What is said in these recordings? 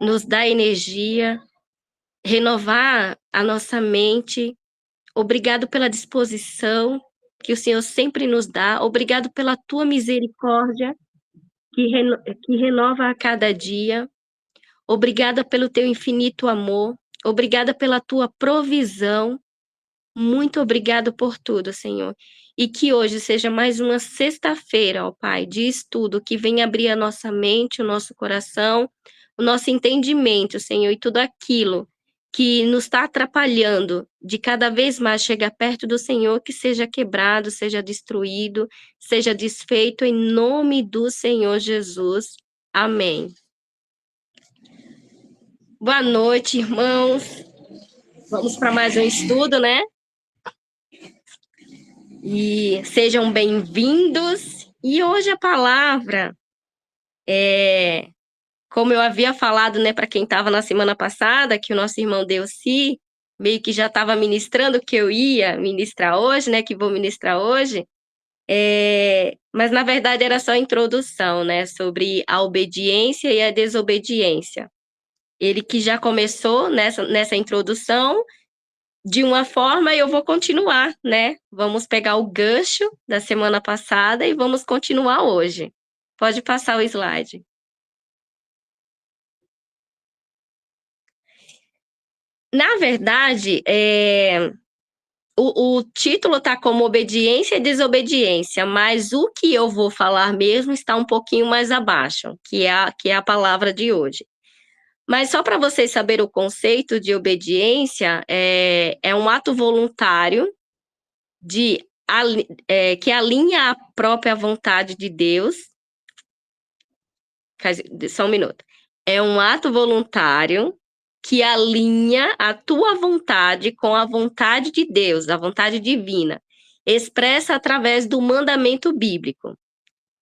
nos dar energia, renovar a nossa mente. Obrigado pela disposição que o Senhor sempre nos dá. Obrigado pela tua misericórdia que renova a cada dia. Obrigada pelo teu infinito amor. Obrigada pela tua provisão. Muito obrigado por tudo, Senhor. E que hoje seja mais uma sexta-feira, ó Pai, de estudo que venha abrir a nossa mente, o nosso coração, o nosso entendimento, Senhor, e tudo aquilo que nos está atrapalhando de cada vez mais chegar perto do Senhor, que seja quebrado, seja destruído, seja desfeito em nome do Senhor Jesus. Amém. Boa noite, irmãos. Vamos para mais um estudo, né? E sejam bem-vindos. E hoje a palavra como eu havia falado, né, para quem estava na semana passada, que o nosso irmão Delci meio que já estava ministrando que eu ia ministrar hoje, né, que vou ministrar hoje, mas na verdade era só a introdução, né, sobre a obediência e a desobediência. Ele que já começou nessa introdução de uma forma, eu vou continuar, né? Vamos pegar o gancho da semana passada e vamos continuar hoje. Pode passar o slide. Na verdade, o título está como obediência e desobediência, mas o que eu vou falar mesmo está um pouquinho mais abaixo, que é a palavra de hoje. Mas só para vocês saberem o conceito de obediência, é um ato voluntário que alinha a própria vontade de Deus. Só um minuto. É um ato voluntário que alinha a tua vontade com a vontade de Deus, a vontade divina, expressa através do mandamento bíblico.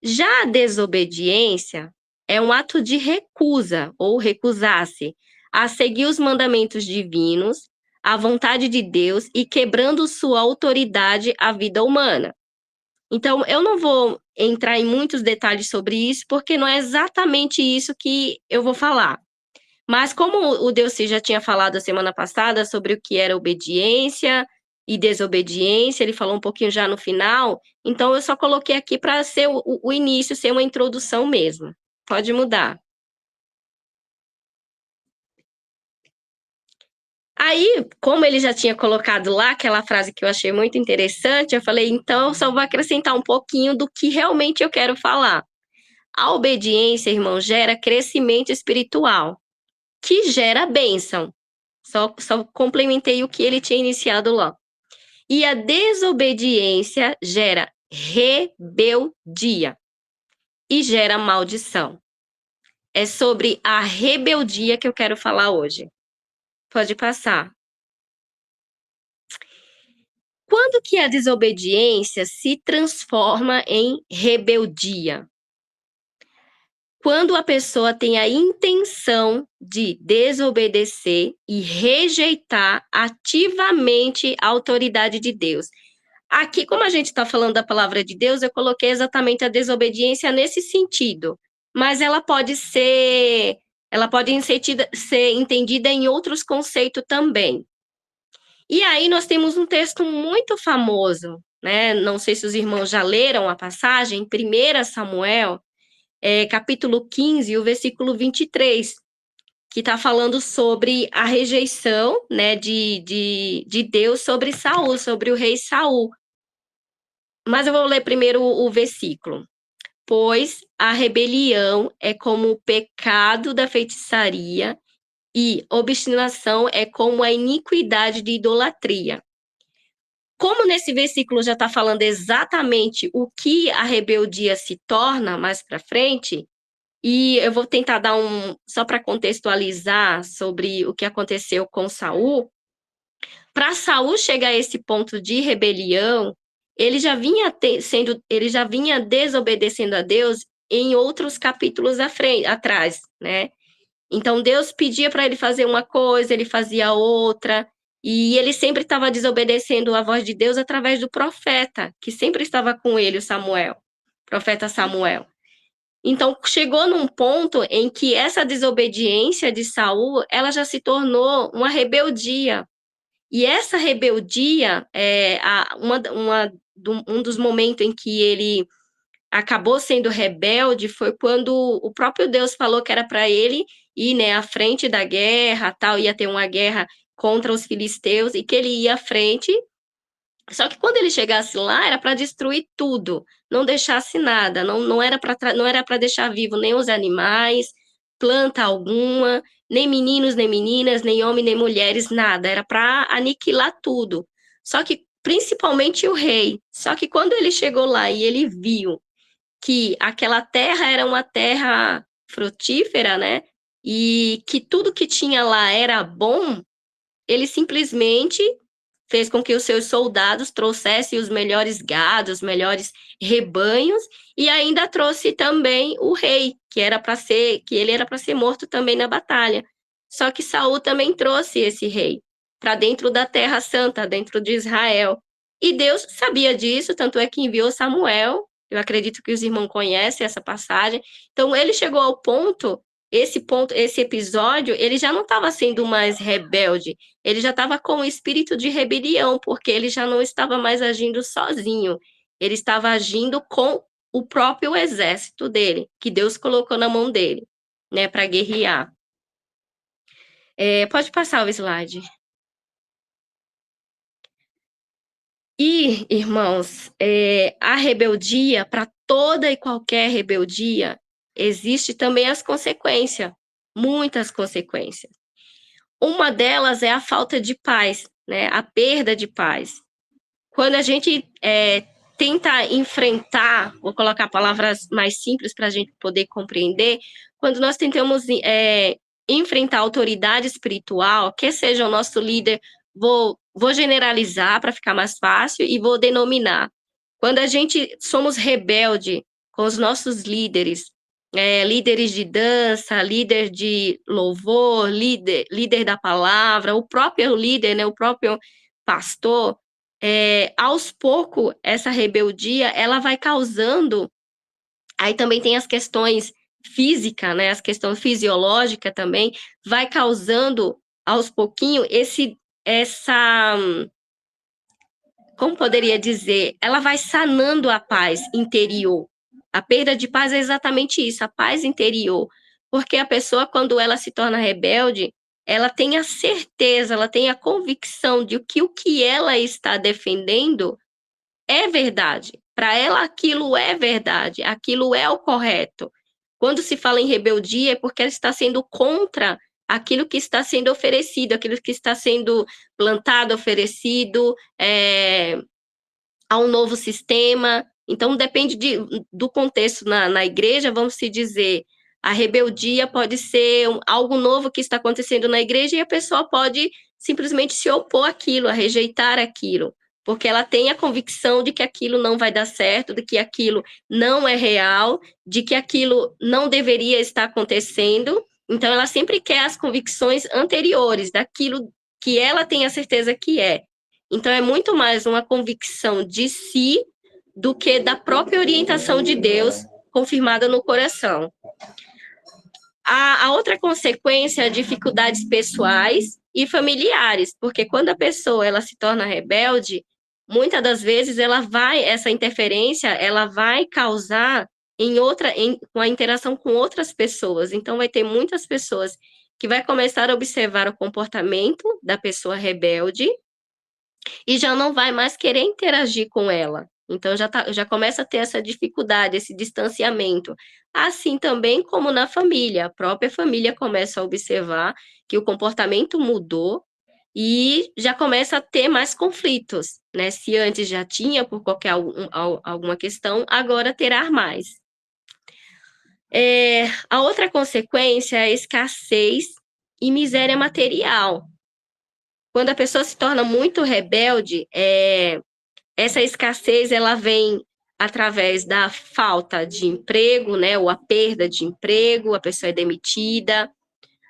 Já a desobediência é um ato de recusa ou recusar-se a seguir os mandamentos divinos, a vontade de Deus e quebrando sua autoridade à vida humana. Então, eu não vou entrar em muitos detalhes sobre isso, porque não é exatamente isso que eu vou falar. Mas como o Delci já tinha falado a semana passada sobre o que era obediência e desobediência, ele falou um pouquinho já no final, então eu só coloquei aqui para ser o início, ser uma introdução mesmo. Pode mudar. Aí, como ele já tinha colocado lá aquela frase que eu achei muito interessante, eu falei, então eu só vou acrescentar um pouquinho do que realmente eu quero falar. A obediência, irmão, gera crescimento espiritual, que gera bênção. Só complementei o que ele tinha iniciado lá. E a desobediência gera rebeldia e gera maldição. É sobre a rebeldia que eu quero falar hoje. Pode passar. Quando que a desobediência se transforma em rebeldia? Quando a pessoa tem a intenção de desobedecer e rejeitar ativamente a autoridade de Deus. Aqui, como a gente está falando da palavra de Deus, eu coloquei exatamente a desobediência nesse sentido, mas ela pode ser entendida em outros conceitos também. E aí nós temos um texto muito famoso, né? Não sei se os irmãos já leram a passagem, 1 Samuel, capítulo 15, o versículo 23, que está falando sobre a rejeição, né, de Deus sobre Saul, sobre o rei Saul. Mas eu vou ler primeiro o versículo. Pois a rebelião é como o pecado da feitiçaria e obstinação é como a iniquidade de idolatria. Como nesse versículo já está falando exatamente o que a rebeldia se torna mais para frente, e eu vou tentar dar só para contextualizar sobre o que aconteceu com Saul. Para Saul chegar a esse ponto de rebelião, ele já vinha desobedecendo a Deus em outros capítulos atrás, né? Então Deus pedia para ele fazer uma coisa, ele fazia outra, e ele sempre estava desobedecendo a voz de Deus através do profeta, que sempre estava com ele, o profeta Samuel. Então, chegou num ponto em que essa desobediência de Saul, ela já se tornou uma rebeldia. E essa rebeldia, um dos momentos em que ele acabou sendo rebelde foi quando o próprio Deus falou que era para ele ir, né, à frente da guerra, tal, ia ter uma guerra contra os filisteus e que ele ia à frente. Só que quando ele chegasse lá era para destruir tudo, não deixasse nada, não era para deixar vivo nem os animais, planta alguma, nem meninos, nem meninas, nem homens, nem mulheres, nada, era para aniquilar tudo. Só que principalmente o rei. Só que quando ele chegou lá e ele viu que aquela terra era uma terra frutífera, né? E que tudo que tinha lá era bom, ele simplesmente fez com que os seus soldados trouxessem os melhores gados, os melhores rebanhos, e ainda trouxe também o rei, que ele era para ser morto também na batalha. Só que Saul também trouxe esse rei para dentro da Terra Santa, dentro de Israel. E Deus sabia disso, tanto é que enviou Samuel. Eu acredito que os irmãos conhecem essa passagem. Então ele chegou ao ponto, esse episódio, ele já não estava sendo mais rebelde, ele já estava com o espírito de rebelião, porque ele já não estava mais agindo sozinho, ele estava agindo com o próprio exército dele, que Deus colocou na mão dele, né, para guerrear. Pode passar o slide. E, irmãos, a rebeldia, para toda e qualquer rebeldia, existe também as consequências, muitas consequências. Uma delas é a falta de paz, né? A perda de paz. Quando a gente tenta enfrentar, vou colocar palavras mais simples para a gente poder compreender, quando nós tentamos enfrentar a autoridade espiritual, que seja o nosso líder, vou generalizar para ficar mais fácil e vou denominar. Quando a gente somos rebelde com os nossos líderes, líderes de dança, líder de louvor, líder da palavra, o próprio líder, né, o próprio pastor, aos poucos, essa rebeldia, ela vai causando, aí também tem as questões físicas, né, as questões fisiológicas também, vai causando, aos pouquinhos, como poderia dizer, ela vai sanando a paz interior. A perda de paz é exatamente isso, a paz interior. Porque a pessoa, quando ela se torna rebelde, ela tem a certeza, ela tem a convicção de que o que ela está defendendo é verdade. Para ela, aquilo é verdade, aquilo é o correto. Quando se fala em rebeldia, é porque ela está sendo contra aquilo que está sendo oferecido, aquilo que está sendo plantado, oferecido, a um novo sistema. Então, depende do contexto na igreja, vamos se dizer, a rebeldia pode ser algo novo que está acontecendo na igreja e a pessoa pode simplesmente se opor àquilo, a rejeitar aquilo, porque ela tem a convicção de que aquilo não vai dar certo, de que aquilo não é real, de que aquilo não deveria estar acontecendo. Então, ela sempre quer as convicções anteriores, daquilo que ela tem a certeza que é. Então, é muito mais uma convicção de si do que da própria orientação de Deus confirmada no coração. A outra consequência é dificuldades pessoais e familiares, porque quando a pessoa ela se torna rebelde, muitas das vezes essa interferência, ela vai causar com a interação com outras pessoas. Então, vai ter muitas pessoas que vai começar a observar o comportamento da pessoa rebelde e já não vai mais querer interagir com ela. Então, já começa a ter essa dificuldade, esse distanciamento. Assim também como na família, a própria família começa a observar que o comportamento mudou e já começa a ter mais conflitos, né? Se antes já tinha por alguma questão, agora terá mais. A outra consequência é a escassez e miséria material. Quando a pessoa se torna muito rebelde, essa escassez ela vem através da falta de emprego, né, ou a perda de emprego, a pessoa é demitida,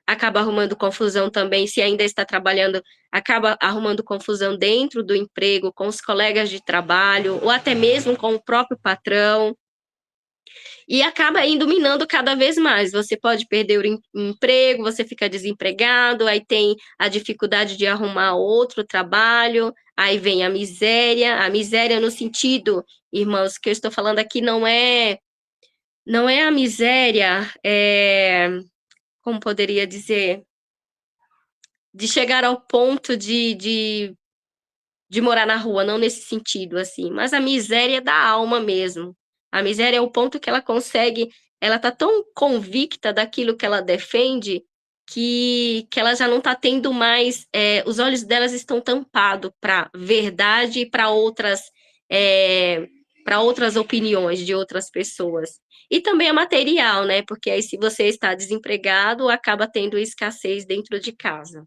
acaba arrumando confusão também, se ainda está trabalhando, acaba arrumando confusão dentro do emprego, com os colegas de trabalho, ou até mesmo com o próprio patrão. E acaba indo minando cada vez mais. Você pode perder o emprego, você fica desempregado, aí tem a dificuldade de arrumar outro trabalho, aí vem a miséria no sentido, irmãos, que eu estou falando aqui não é a miséria, como poderia dizer, de chegar ao ponto de morar na rua, não nesse sentido, assim, mas a miséria da alma mesmo. A miséria é o ponto que ela consegue, ela tá tão convicta daquilo que ela defende que ela já não está tendo mais, os olhos delas estão tampados para verdade e para outras opiniões de outras pessoas. E também é material, né? Porque aí, se você está desempregado, acaba tendo escassez dentro de casa.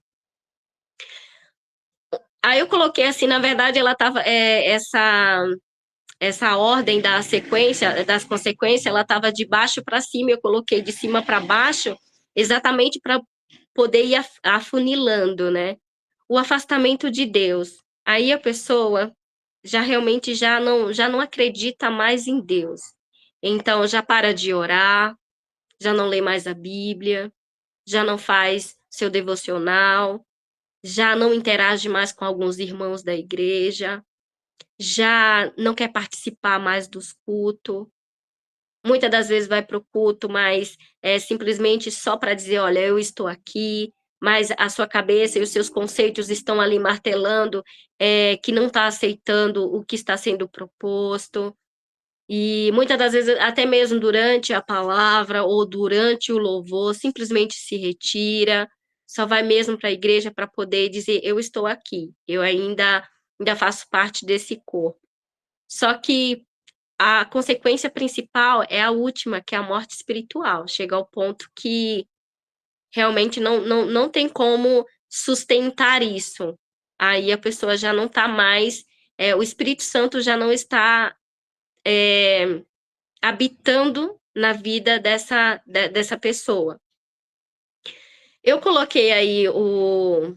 Aí eu coloquei assim, na verdade, ela estava essa ordem da sequência, das consequências, ela estava de baixo para cima, eu coloquei de cima para baixo, exatamente para poder ir afunilando, né? O afastamento de Deus. Aí a pessoa já realmente já não acredita mais em Deus. Então já para de orar, já não lê mais a Bíblia, já não faz seu devocional, já não interage mais com alguns irmãos da igreja, já não quer participar mais dos cultos. Muitas das vezes vai para o culto, mas é simplesmente só para dizer, olha, eu estou aqui, mas a sua cabeça e os seus conceitos estão ali martelando, que não está aceitando o que está sendo proposto. E muitas das vezes, até mesmo durante a palavra ou durante o louvor, simplesmente se retira, só vai mesmo para a igreja para poder dizer, eu estou aqui, eu ainda faço parte desse corpo. Só que a consequência principal é a última, que é a morte espiritual. Chega ao ponto que realmente não tem como sustentar isso. Aí a pessoa já não está mais, o Espírito Santo já não está habitando na vida dessa pessoa. Eu coloquei aí o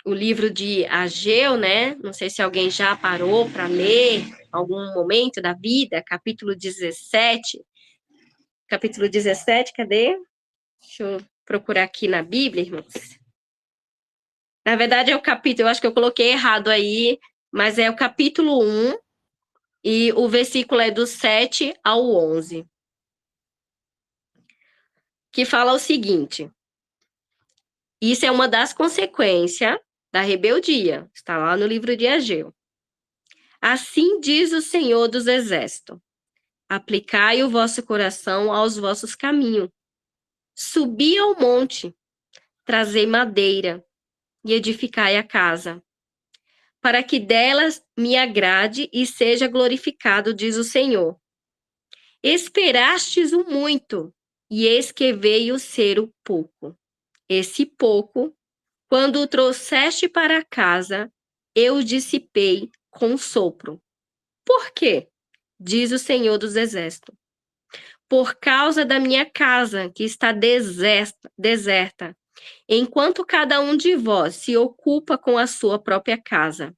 livro de Ageu, né? Não sei se alguém já parou para ler algum momento da vida, capítulo 17. Capítulo 17, cadê? Deixa eu procurar aqui na Bíblia, irmãos. Na verdade, é o capítulo, eu acho que eu coloquei errado aí, mas é o capítulo 1, e o versículo é do 7 ao 11. Que fala o seguinte: isso é uma das consequências da rebeldia, está lá no livro de Ageu. Assim diz o Senhor dos Exércitos: aplicai o vosso coração aos vossos caminhos, subi ao monte, trazei madeira e edificai a casa, para que delas me agrade e seja glorificado, diz o Senhor. Esperastes o muito, e eis que veio ser o pouco. Esse pouco, quando o trouxeste para casa, eu o dissipei com sopro. Por quê? Diz o Senhor dos Exércitos. Por causa da minha casa, que está deserta, enquanto cada um de vós se ocupa com a sua própria casa.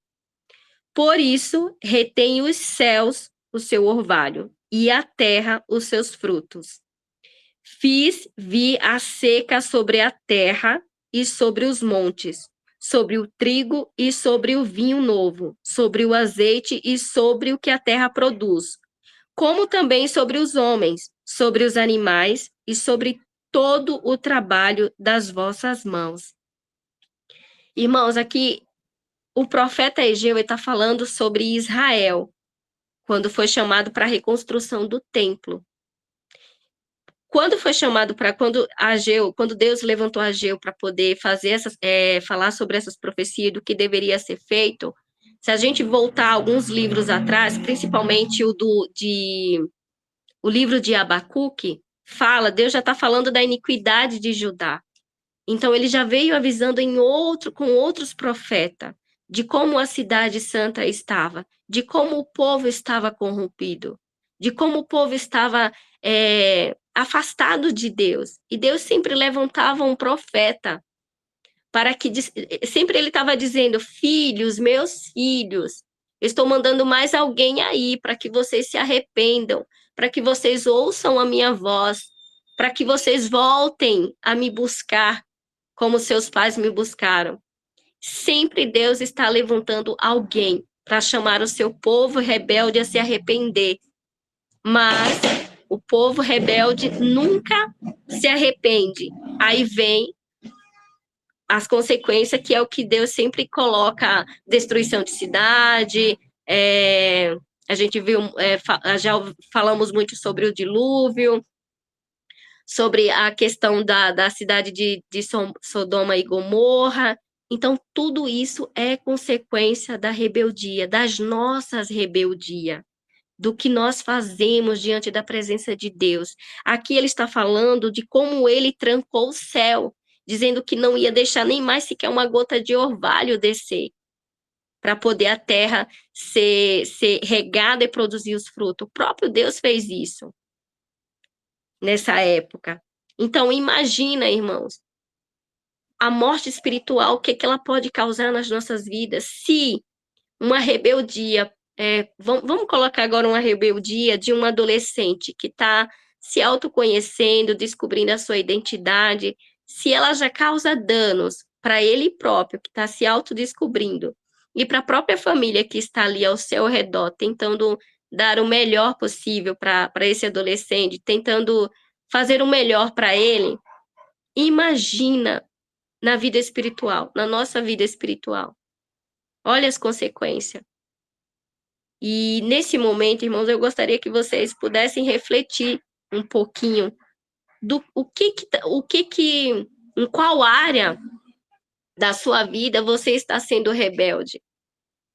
Por isso, retém os céus o seu orvalho, e a terra os seus frutos. Vi a seca sobre a terra e sobre os montes, sobre o trigo e sobre o vinho novo, sobre o azeite e sobre o que a terra produz, como também sobre os homens, sobre os animais e sobre todo o trabalho das vossas mãos. Irmãos, aqui o profeta Ageu está falando sobre Israel, quando foi chamado para a reconstrução do templo. Quando foi chamado para, quando Deus levantou Ageu para poder fazer falar sobre essas profecias do que deveria ser feito, se a gente voltar alguns livros atrás, principalmente o livro de Abacuque, Deus já está falando da iniquidade de Judá. Então ele já veio avisando com outros profetas de como a cidade santa estava, de como o povo estava corrompido, de como o povo estava afastado de Deus. E Deus sempre levantava um profeta para que sempre ele estava dizendo: filhos, meus filhos, eu estou mandando mais alguém aí para que vocês se arrependam, para que vocês ouçam a minha voz, para que vocês voltem a me buscar como seus pais me buscaram. Sempre Deus está levantando alguém para chamar o seu povo rebelde a se arrepender. Mas o povo rebelde nunca se arrepende. Aí vem as consequências, que é o que Deus sempre coloca: destruição de cidade, a gente viu, já falamos muito sobre o dilúvio, sobre a questão da cidade de Sodoma e Gomorra. Então, tudo isso é consequência da rebeldia, das nossas rebeldias, do que nós fazemos diante da presença de Deus. Aqui ele está falando de como ele trancou o céu, dizendo que não ia deixar nem mais sequer uma gota de orvalho descer, para poder a terra ser regada e produzir os frutos. O próprio Deus fez isso nessa época. Então, imagina, irmãos, a morte espiritual, o que ela pode causar nas nossas vidas se uma rebeldia, vamos colocar agora uma rebeldia de um adolescente que está se autoconhecendo, descobrindo a sua identidade, se ela já causa danos para ele próprio, que está se autodescobrindo, e para a própria família que está ali ao seu redor, tentando dar o melhor possível para esse adolescente, tentando fazer o melhor para ele, imagina na vida espiritual, na nossa vida espiritual. Olha as consequências. E nesse momento, irmãos, eu gostaria que vocês pudessem refletir um pouquinho do em qual área da sua vida você está sendo rebelde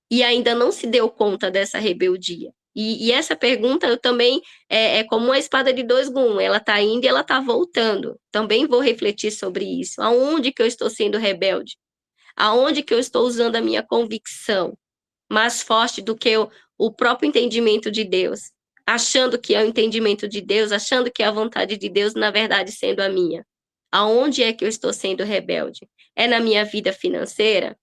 e ainda não se deu conta dessa rebeldia. E essa pergunta eu também é como uma espada de dois gumes, ela está indo e ela está voltando. Também vou refletir sobre isso. Aonde que eu estou sendo rebelde? Aonde que eu estou usando a minha convicção mais forte do que o próprio entendimento de Deus? Achando que é o entendimento de Deus, achando que é a vontade de Deus, na verdade sendo a minha. Aonde é que eu estou sendo rebelde? É na minha vida financeira?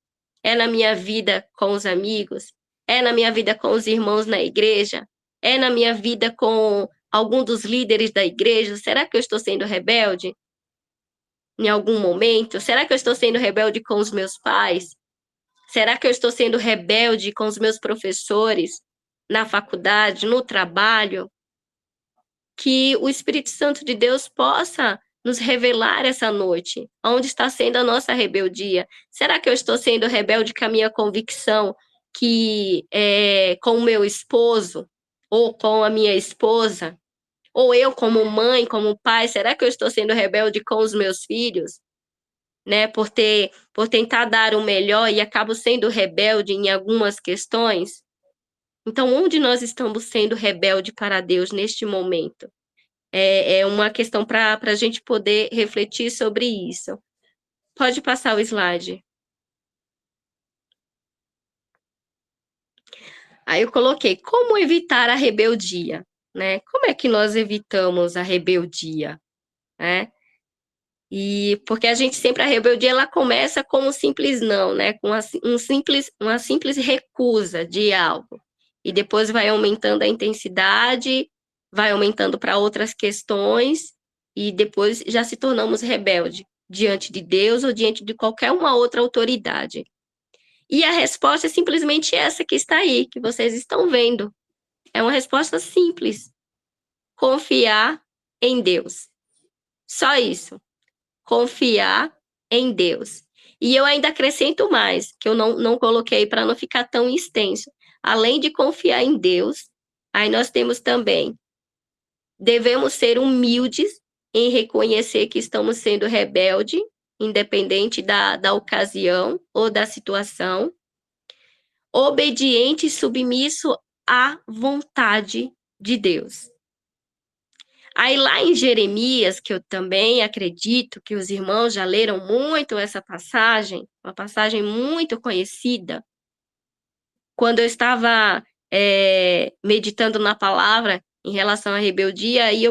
É na minha vida com os amigos? É na minha vida com os irmãos na igreja? É na minha vida com algum dos líderes da igreja? Será que eu estou sendo rebelde em algum momento? Será que eu estou sendo rebelde com os meus pais? Será que eu estou sendo rebelde com os meus professores na faculdade, no trabalho? Que o Espírito Santo de Deus possa nos revelar essa noite, onde está sendo a nossa rebeldia. Será que eu estou sendo rebelde com a minha convicção que com o meu esposo, ou com a minha esposa, ou eu como mãe, como pai, será que eu estou sendo rebelde com os meus filhos? Né, por tentar dar o melhor e acabo sendo rebelde em algumas questões? Então, onde nós estamos sendo rebelde para Deus neste momento? É uma questão para a gente poder refletir sobre isso. Pode passar o slide. Aí eu coloquei, como evitar a rebeldia? Né? Como é que nós evitamos a rebeldia? Né? E porque a rebeldia ela começa com um simples não, né? Com uma simples recusa de algo. E depois vai aumentando a intensidade, vai aumentando para outras questões, e depois já se tornamos rebelde diante de Deus ou diante de qualquer uma outra autoridade. E a resposta é simplesmente essa que está aí, que vocês estão vendo. É uma resposta simples. Confiar em Deus. Só isso. Confiar em Deus. E eu ainda acrescento mais, que eu não coloquei para não ficar tão extenso. Além de confiar em Deus, aí nós temos também, devemos ser humildes em reconhecer que estamos sendo rebelde, independente da ocasião ou da situação, obediente e submisso à vontade de Deus. Aí lá em Jeremias, que eu também acredito que os irmãos já leram muito essa passagem, uma passagem muito conhecida, quando eu estava meditando na palavra em relação à rebeldia, e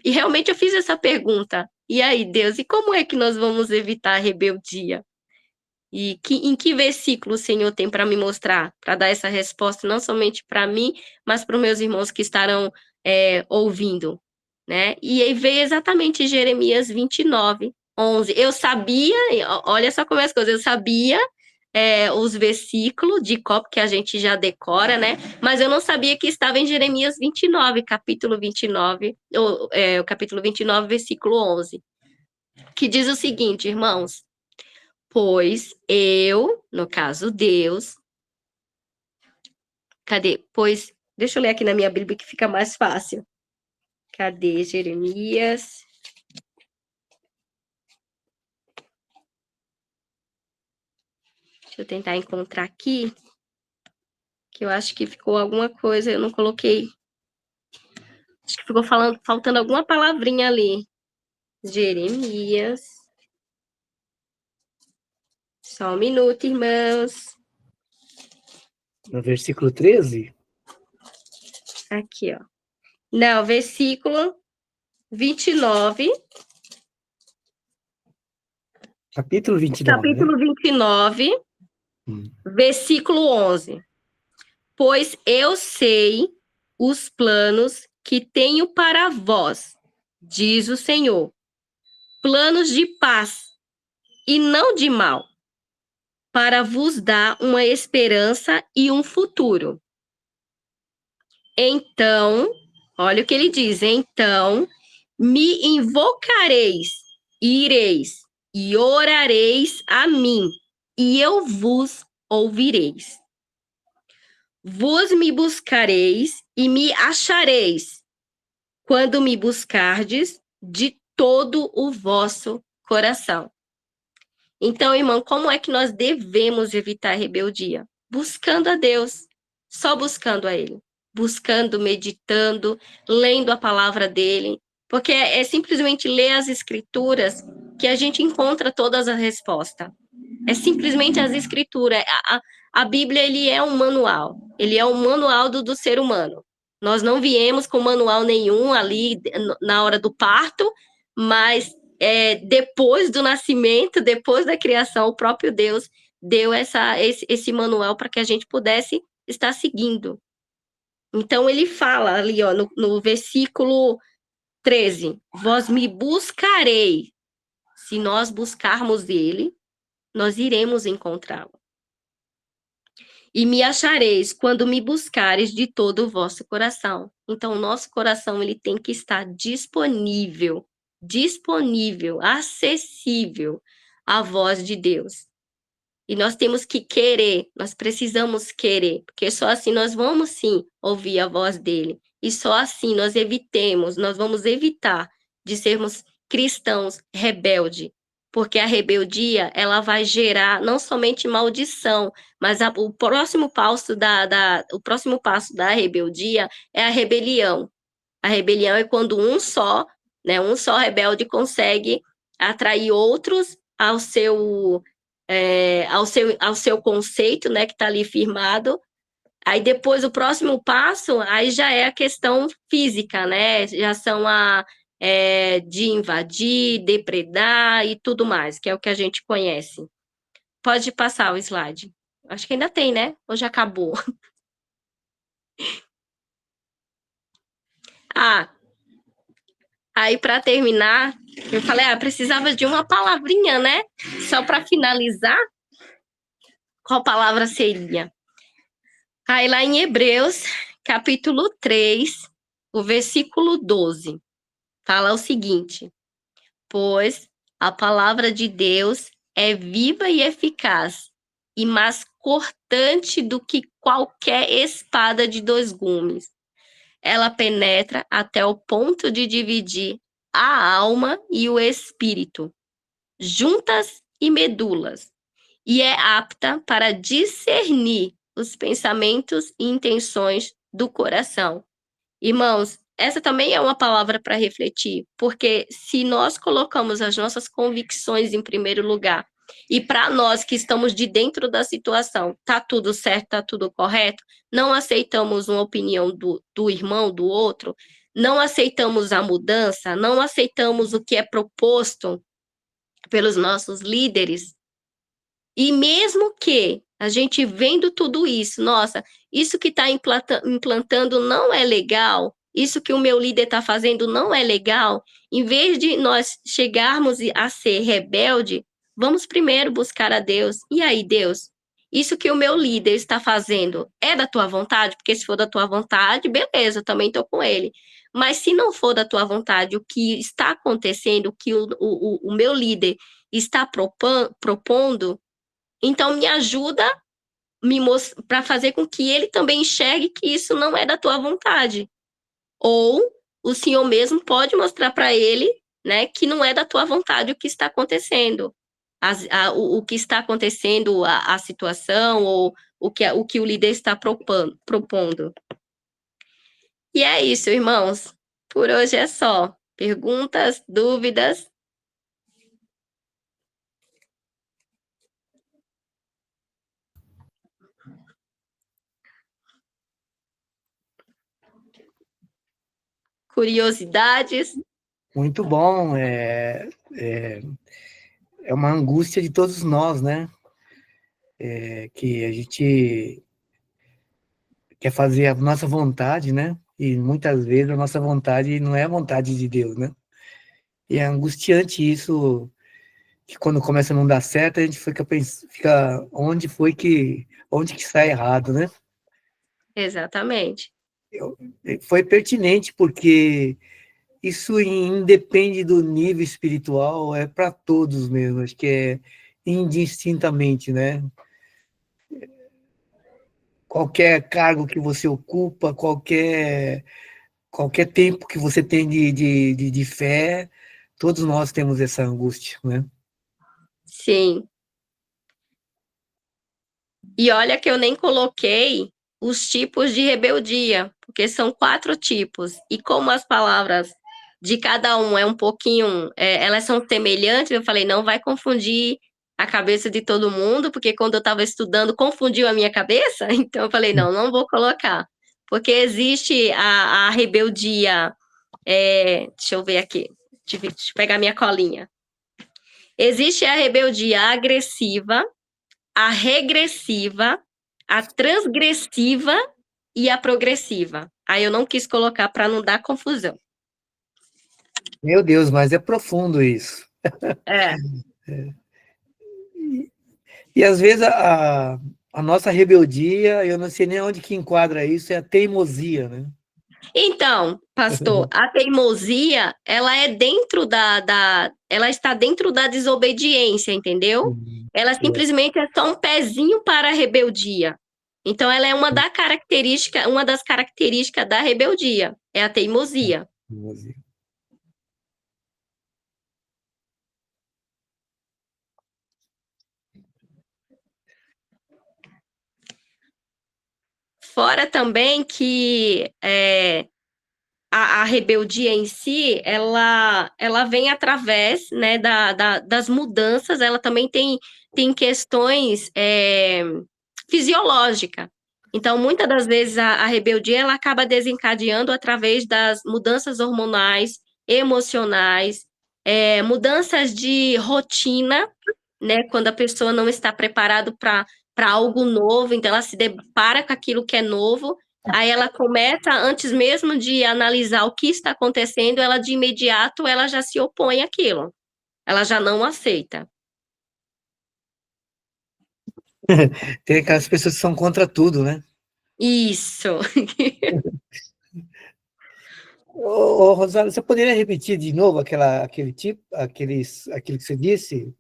realmente eu fiz essa pergunta: e aí, Deus, e como é que nós vamos evitar a rebeldia? E em que versículo o Senhor tem para me mostrar, para dar essa resposta, não somente para mim, mas para os meus irmãos que estarão ouvindo, né? E aí veio exatamente Jeremias 29:11. Eu sabia, olha só como é as coisas, eu sabia os versículos de cor, que a gente já decora, né? Mas eu não sabia que estava em Jeremias 29, capítulo 29, o capítulo 29, versículo 11, que diz o seguinte, irmãos: pois eu, no caso Deus, cadê? Pois, deixa eu ler aqui na minha Bíblia que fica mais fácil. Cadê Jeremias? Deixa eu tentar encontrar aqui, que eu acho que ficou alguma coisa, eu não coloquei. Acho que ficou faltando alguma palavrinha ali. Jeremias. Só um minuto, irmãos. No versículo 13? Aqui, ó. Não, versículo 29. Capítulo 29, Capítulo né? 29, versículo 11. Pois eu sei os planos que tenho para vós, diz o Senhor. Planos de paz e não de mal, para vos dar uma esperança e um futuro. Então, olha o que ele diz: então me invocareis, ireis e orareis a mim, e eu vos ouvireis. Vos me buscareis e me achareis, quando me buscardes de todo o vosso coração. Então, irmão, como é que nós devemos evitar a rebeldia? Buscando a Deus, só buscando a Ele, buscando, meditando, lendo a palavra dele, porque é simplesmente ler as Escrituras que a gente encontra todas as respostas. É simplesmente as Escrituras. A Bíblia, ele é um manual, ele é um manual do ser humano. Nós não viemos com manual nenhum ali na hora do parto, mas depois do nascimento, depois da criação, o próprio Deus deu esse manual para que a gente pudesse estar seguindo. Então, ele fala ali, ó, no versículo 13: vós me buscarei. Se nós buscarmos ele, nós iremos encontrá-lo. E me achareis quando me buscareis de todo o vosso coração. Então, o nosso coração ele tem que estar disponível, acessível à voz de Deus. E nós temos que querer, nós precisamos querer, porque só assim nós vamos sim ouvir a voz dele. E só assim nós vamos evitar de sermos cristãos rebeldes, porque a rebeldia ela vai gerar não somente maldição, mas o próximo passo o próximo passo da rebeldia é a rebelião. A rebelião é quando um só rebelde consegue atrair outros ao seu conceito, né, que está ali firmado. Aí depois o próximo passo, aí já é a questão física, né? Já são de invadir, depredar e tudo mais, que é o que a gente conhece. Pode passar o slide. Acho que ainda tem, né? Ou já acabou? Aí para terminar, eu falei, precisava de uma palavrinha, né? Só para finalizar, qual palavra seria? Aí lá em Hebreus, capítulo 3, o versículo 12, fala o seguinte: pois a palavra de Deus é viva e eficaz, e mais cortante do que qualquer espada de 2 gumes. Ela penetra até o ponto de dividir a alma e o espírito, juntas e medulas, e é apta para discernir os pensamentos e intenções do coração. Irmãos, essa também é uma palavra para refletir, porque se nós colocamos as nossas convicções em primeiro lugar, e para nós que estamos de dentro da situação, tá tudo certo, tá tudo correto, não aceitamos uma opinião do irmão, do outro, não aceitamos a mudança, não aceitamos o que é proposto pelos nossos líderes, e mesmo que a gente vendo tudo isso, nossa, isso que está implantando não é legal, isso que o meu líder está fazendo não é legal. Em vez de nós chegarmos a ser rebelde, vamos primeiro buscar a Deus. E aí, Deus, isso que o meu líder está fazendo é da tua vontade? Porque se for da tua vontade, beleza, eu também estou com ele. Mas se não for da tua vontade, o que está acontecendo, o que o meu líder está propondo, então me ajuda para fazer com que ele também enxergue que isso não é da tua vontade. Ou o Senhor mesmo pode mostrar para ele, né, que não é da tua vontade o que está acontecendo. O que está acontecendo, a situação, ou o que o líder está propondo. E é isso, irmãos. Por hoje é só. Perguntas, dúvidas? Curiosidades? Muito bom. É uma angústia de todos nós, né? Que a gente quer fazer a nossa vontade, né? E muitas vezes a nossa vontade não é a vontade de Deus, né? E é angustiante isso, que quando começa a não dar certo, a gente fica onde que está errado, né? Exatamente. Foi pertinente porque isso independe do nível espiritual, é para todos mesmo, acho que é indistintamente, né? Qualquer cargo que você ocupa, qualquer tempo que você tem de fé, todos nós temos essa angústia, né? Sim. E olha que eu nem coloquei os tipos de rebeldia, porque são 4 tipos. E como as palavras de cada um é um pouquinho, elas são semelhantes, eu falei, não vai confundir a cabeça de todo mundo, porque quando eu estava estudando, confundiu a minha cabeça. Então eu falei, não vou colocar. Porque existe a rebeldia, deixa eu ver aqui, deixa eu pegar minha colinha. Existe a rebeldia agressiva, a regressiva, a transgressiva e a progressiva. Aí eu não quis colocar para não dar confusão. Meu Deus, mas é profundo isso. É. E às vezes a nossa rebeldia, eu não sei nem onde que enquadra isso, é a teimosia, né? Então, pastor, a teimosia, ela é dentro ela está dentro da desobediência, entendeu? Ela simplesmente é só um pezinho para a rebeldia. Então, ela é uma das características da rebeldia, é a teimosia. Teimosia. Fora também que a rebeldia em si, ela vem através, né, das mudanças, ela também tem questões fisiológicas. Então, muitas das vezes, a rebeldia ela acaba desencadeando através das mudanças hormonais, emocionais, mudanças de rotina, né, quando a pessoa não está preparada para algo novo, então ela se depara com aquilo que é novo, aí ela começa, antes mesmo de analisar o que está acontecendo, ela de imediato ela já se opõe àquilo. Ela já não aceita. Tem aquelas pessoas que são contra tudo, né? Isso. Rosário, você poderia repetir de novo aquilo que você disse?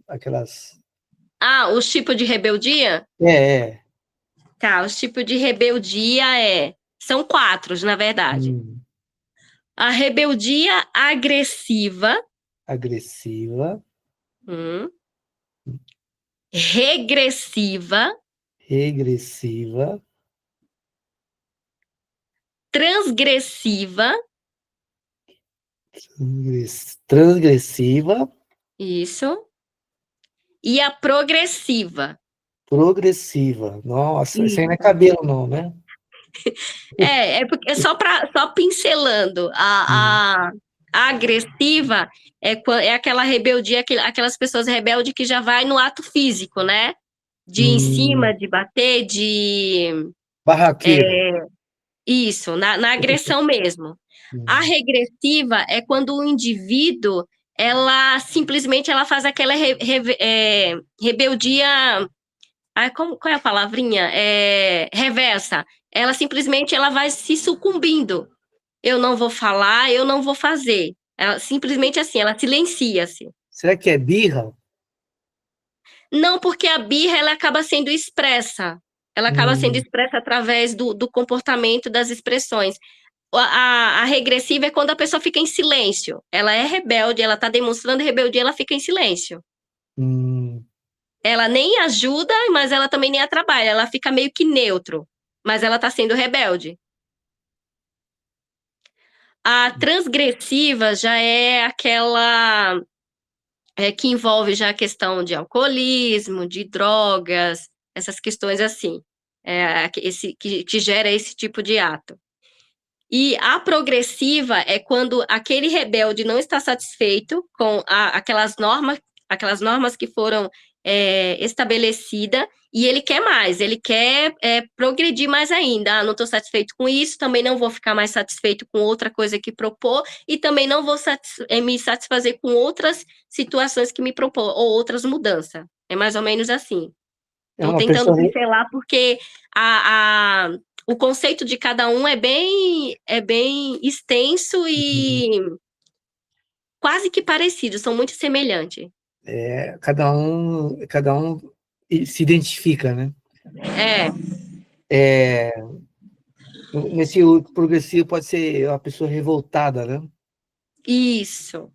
Ah, os tipos de rebeldia? É. Tá, os tipos de rebeldia são 4, na verdade. A rebeldia agressiva, Agressiva, hum, regressiva, regressiva, transgressiva, transgressiva, isso, e a progressiva. progressiva. Nossa, isso aí não é Isso. cabelo, não, né? Porque só pincelando a agressiva é aquela rebeldia, aquelas pessoas rebeldes que já vai no ato físico, né? De ir em cima, de bater, Barraqueiro. isso, na agressão mesmo. A Hum, regressiva é quando o indivíduo, ela simplesmente ela faz aquela rebeldia. Qual é a palavrinha? Reversa. Ela simplesmente ela vai se sucumbindo. Eu não vou falar, eu não vou fazer. Ela, simplesmente assim, ela silencia-se. será que é birra? Não, porque a birra ela acaba sendo expressa. Ela acaba sendo Hum, expressa através do comportamento, das expressões. A regressiva é quando a pessoa fica em silêncio. Ela é rebelde, ela está demonstrando rebeldia, ela fica em silêncio. hum, Ela nem ajuda, mas ela também nem atrapalha. Ela fica meio que neutro, mas ela está sendo rebelde. A transgressiva já é aquela que envolve já a questão de alcoolismo, de drogas, essas questões assim, que gera esse tipo de ato. E a progressiva é quando aquele rebelde não está satisfeito com aquelas normas que foram estabelecidas e ele quer mais, ele quer progredir mais ainda. Ah, não estou satisfeito com isso, também não vou ficar mais satisfeito com outra coisa que propor e também não vou me satisfazer com outras situações que me propor ou outras mudanças. É mais ou menos assim. é Estou uma tentando pessoa. pincelar porque o conceito de cada um é bem extenso e quase que parecido, são muito semelhantes. Cada um se identifica, né? É, Nesse progressivo pode ser uma pessoa revoltada, né? isso.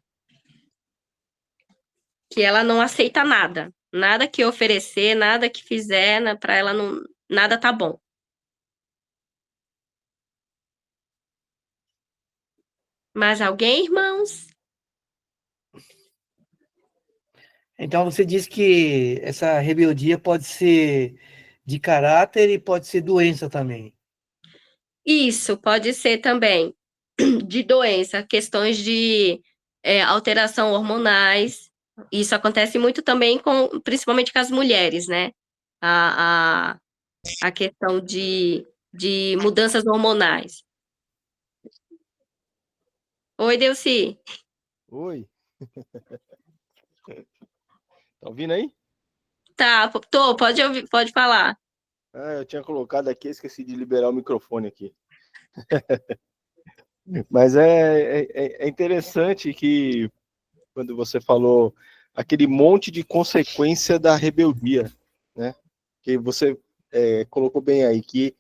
Que ela não aceita nada. Nada que oferecer, nada que fizer, né, para ela não, nada tá bom. Mais alguém, irmãos? Então você diz que essa rebeldia pode ser de caráter e pode ser doença também. Isso, pode ser também de doença, questões de alteração hormonais. Isso acontece muito também principalmente com as mulheres, né? A, a, a questão de mudanças hormonais. Oi, Delci. Oi, tá ouvindo aí? Tá, tô, pode ouvir, pode falar. Ah, eu tinha colocado aqui, esqueci de liberar o microfone aqui. Mas é interessante que quando você falou aquele monte de consequência da rebeldia, né? Que você colocou bem aí, que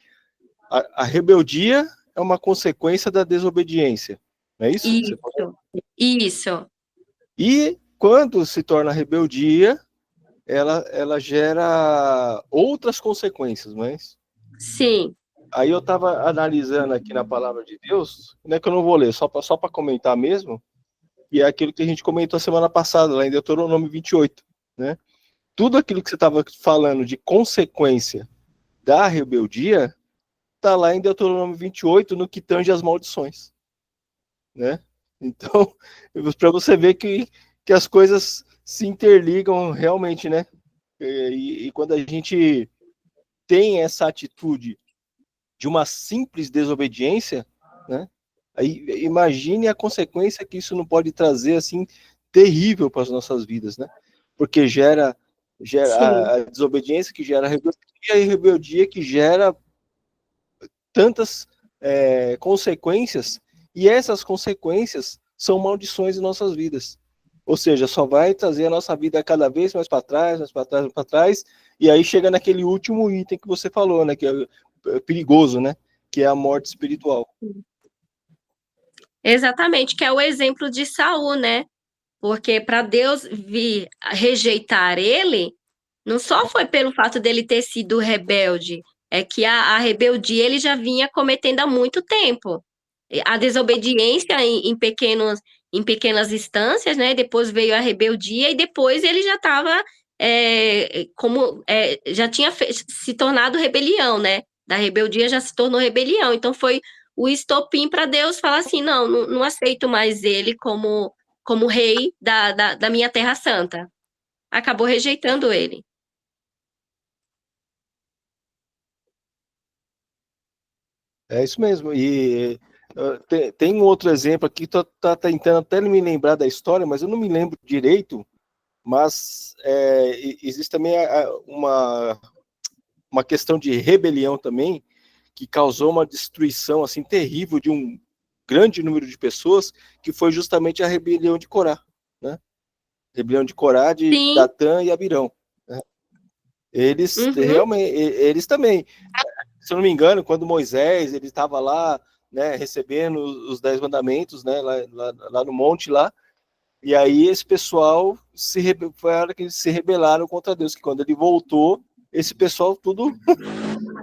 a rebeldia é uma consequência da desobediência, não é isso que você falou? Isso, isso, E quando se torna rebeldia, ela gera outras consequências, não é isso? sim, Aí eu estava analisando aqui na palavra de Deus, né, que eu não vou ler, só para comentar mesmo, e é aquilo que a gente comentou a semana passada, lá em Deuteronômio 28, né? Tudo aquilo que você estava falando de consequência da rebeldia, está lá em Deuteronômio 28, no que tange as maldições, né? Então, para você ver que as coisas se interligam realmente, né? E quando a gente tem essa atitude de uma simples desobediência, né? Aí imagine a consequência que isso não pode trazer assim terrível para as nossas vidas, né? Porque gera sim, a desobediência que gera a rebeldia e a rebeldia que gera tantas consequências e essas consequências são maldições em nossas vidas. Ou seja, só vai trazer a nossa vida cada vez mais para trás, mais para trás, mais para trás, e aí chega naquele último item que você falou, né? Que é perigoso, né? Que é a morte espiritual. exatamente, que é o exemplo de Saul, né? Porque para Deus vir rejeitar ele, não só foi pelo fato dele ter sido rebelde, é que a rebeldia ele já vinha cometendo há muito tempo. A desobediência em pequenas instâncias, né? Depois veio a rebeldia e depois ele já estava já tinha se tornado rebelião, né? Da rebeldia já se tornou rebelião. Então foi o estopim para Deus falar assim: não, não, não aceito mais ele como rei da minha Terra Santa. Acabou rejeitando ele. É isso mesmo. E Tem um outro exemplo aqui, tá tentando até me lembrar da história, mas eu não me lembro direito, mas existe também uma questão de rebelião também, que causou uma destruição assim terrível de um grande número de pessoas, que foi justamente a rebelião de Corá, né? Rebelião de Corá, de Sim. Datã e Abirão, né? Eles realmente, eles também, se eu não me engano, quando Moisés ele estava lá, né, recebendo os 10 mandamentos, né, lá no monte lá, e aí esse pessoal foi a hora que eles se rebelaram contra Deus, que quando ele voltou, esse pessoal tudo,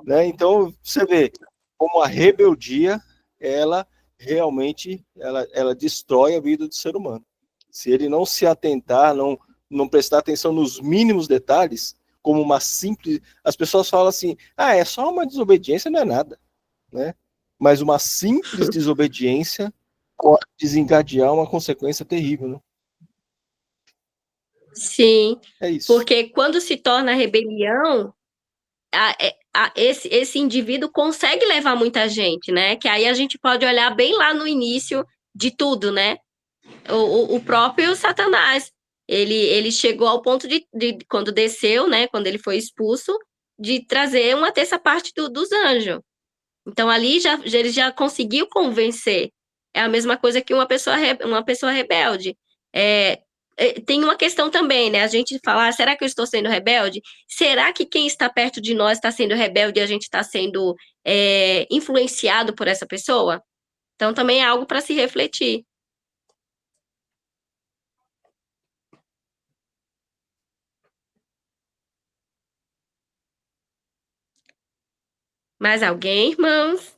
né? Então você vê como a rebeldia, ela realmente ela destrói a vida do ser humano. Se ele não se atentar, não prestar atenção nos mínimos detalhes, como uma simples, as pessoas falam assim: é só uma desobediência, não é nada, né? Mas uma simples desobediência pode desencadear uma consequência terrível, né? Sim, É isso. porque quando se torna rebelião, esse indivíduo consegue levar muita gente, né? Que aí a gente pode olhar bem lá no início de tudo, né? O próprio Satanás, ele chegou ao ponto de quando desceu, né? Quando ele foi expulso, de trazer uma terça parte dos anjos. Então ali ele já conseguiu convencer. É a mesma coisa que uma pessoa rebelde. Tem uma questão também, né? A gente fala, será que eu estou sendo rebelde? Será que quem está perto de nós está sendo rebelde e a gente está sendo influenciado por essa pessoa? Então também é algo para se refletir. Mais alguém, irmãos?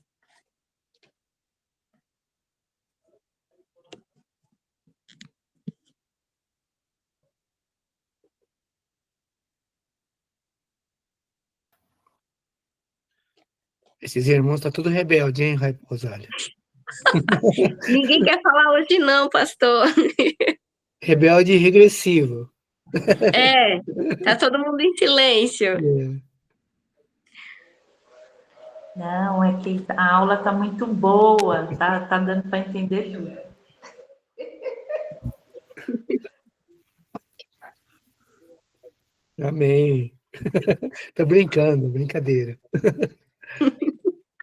Esses irmãos estão tudo rebelde, hein, Rosália? Ninguém quer falar hoje não, pastor. Rebelde e regressivo. Tá todo mundo em silêncio. Não, é que a aula está muito boa, tá dando para entender tudo. Amém. Tô brincando, brincadeira.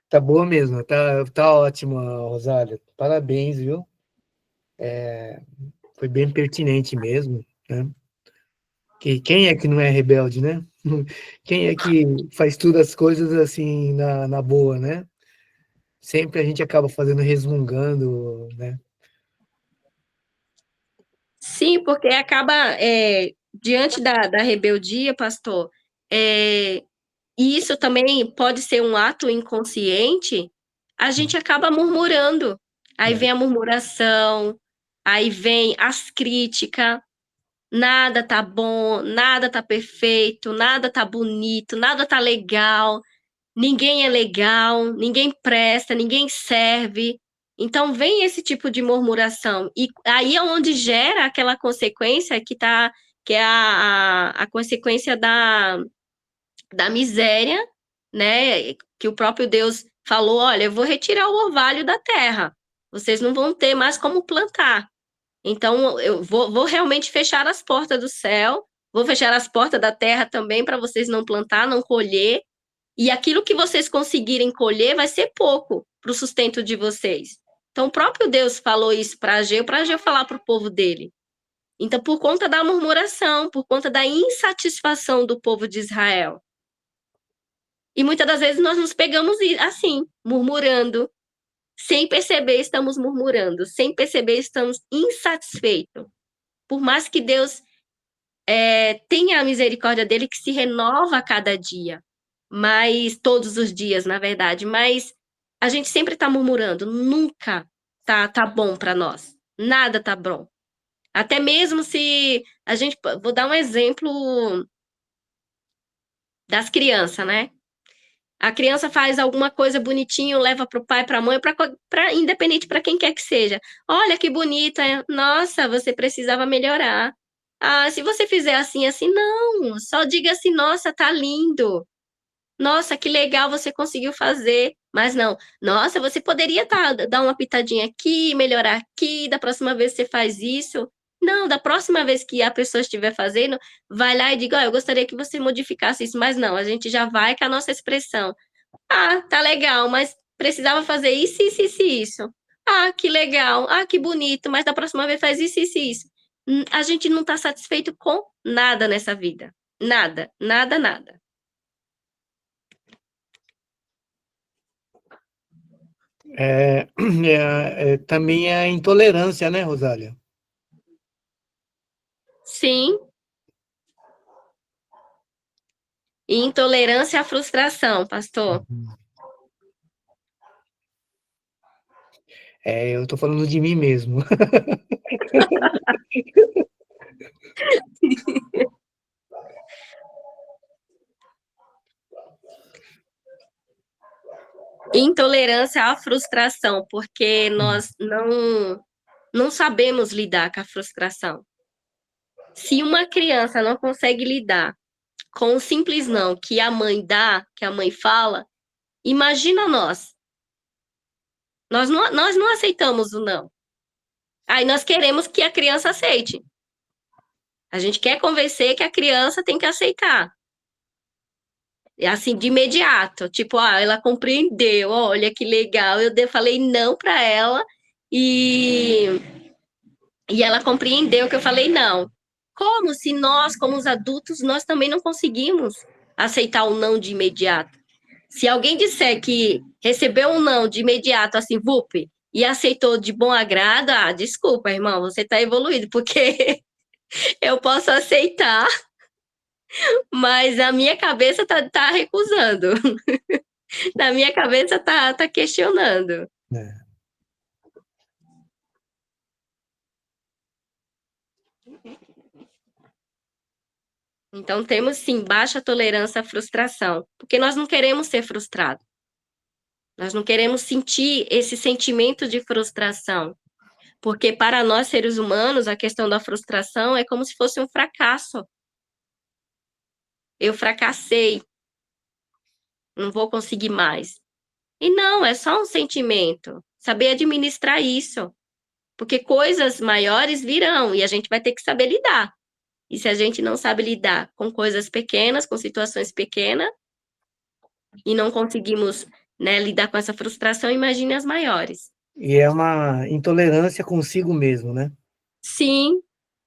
Tá boa mesmo, tá ótima, Rosália. Parabéns, viu? Foi bem pertinente mesmo, né? Quem é que não é rebelde, né? Quem é que faz todas as coisas assim na boa, né? Sempre a gente acaba fazendo resmungando, né? Sim, porque acaba, diante da rebeldia, pastor, e isso também pode ser um ato inconsciente, a gente acaba murmurando. Aí vem a murmuração, aí vem as críticas, nada tá bom, nada tá perfeito, nada tá bonito, nada tá legal, ninguém é legal, ninguém presta, ninguém serve. Então vem esse tipo de murmuração. E aí é onde gera aquela consequência que é a consequência da miséria, né? Que o próprio Deus falou: olha, eu vou retirar o orvalho da terra, vocês não vão ter mais como plantar. Então, eu vou realmente fechar as portas do céu, vou fechar as portas da terra também para vocês não plantar, não colher. E aquilo que vocês conseguirem colher vai ser pouco para o sustento de vocês. Então, o próprio Deus falou isso para Ageu falar para o povo dele. Então, por conta da murmuração, por conta da insatisfação do povo de Israel. E muitas das vezes nós nos pegamos assim, murmurando, sem perceber estamos murmurando, sem perceber estamos insatisfeitos. Por mais que Deus tenha a misericórdia dele que se renova a cada dia, mas todos os dias, na verdade, mas a gente sempre está murmurando, nunca tá bom para nós, nada tá bom. Até mesmo se a gente, vou dar um exemplo das crianças, né? A criança faz alguma coisa bonitinho, leva para o pai, para a mãe, independente para quem quer que seja. Olha que bonita, nossa, você precisava melhorar. Ah, se você fizer assim, assim, não, só diga assim, nossa, tá lindo. Nossa, que legal você conseguiu fazer. Mas não, nossa, você poderia dar uma pitadinha aqui, melhorar aqui, da próxima vez você faz isso. Não, da próxima vez que a pessoa estiver fazendo, vai lá e diga, ó, eu gostaria que você modificasse isso, mas não, a gente já vai com a nossa expressão. Ah, tá legal, mas precisava fazer isso, isso, isso, e isso. Ah, que legal. Ah, que bonito, mas da próxima vez faz isso, isso, e isso. A gente não tá satisfeito com nada nessa vida. Nada, nada, nada. Também é a intolerância, né, Rosália? Sim. E intolerância à frustração, pastor. Eu tô falando de mim mesmo. Intolerância à frustração, porque nós não sabemos lidar com a frustração. Se uma criança não consegue lidar com o simples não que a mãe dá, que a mãe fala, imagina nós. Nós não aceitamos o não. Aí nós queremos que a criança aceite. A gente quer convencer que a criança tem que aceitar. É assim, de imediato. Tipo, ela compreendeu, olha que legal. Eu falei não para ela e ela compreendeu que eu falei não. Como se nós, como os adultos, nós também não conseguimos aceitar o não de imediato. Se alguém disser que recebeu um não de imediato, assim, vup, e aceitou de bom agrado, desculpa, irmão, você está evoluído, porque eu posso aceitar, mas a minha cabeça tá recusando. Na minha cabeça tá questionando. É. Então, temos sim baixa tolerância à frustração, porque nós não queremos ser frustrados. Nós não queremos sentir esse sentimento de frustração, porque para nós seres humanos a questão da frustração é como se fosse um fracasso. Eu fracassei, não vou conseguir mais. E não, é só um sentimento. Saber administrar isso, porque coisas maiores virão e a gente vai ter que saber lidar. E se a gente não sabe lidar com coisas pequenas, com situações pequenas, e não conseguimos, né, lidar com essa frustração, imagine as maiores. E é uma intolerância consigo mesmo, né? Sim,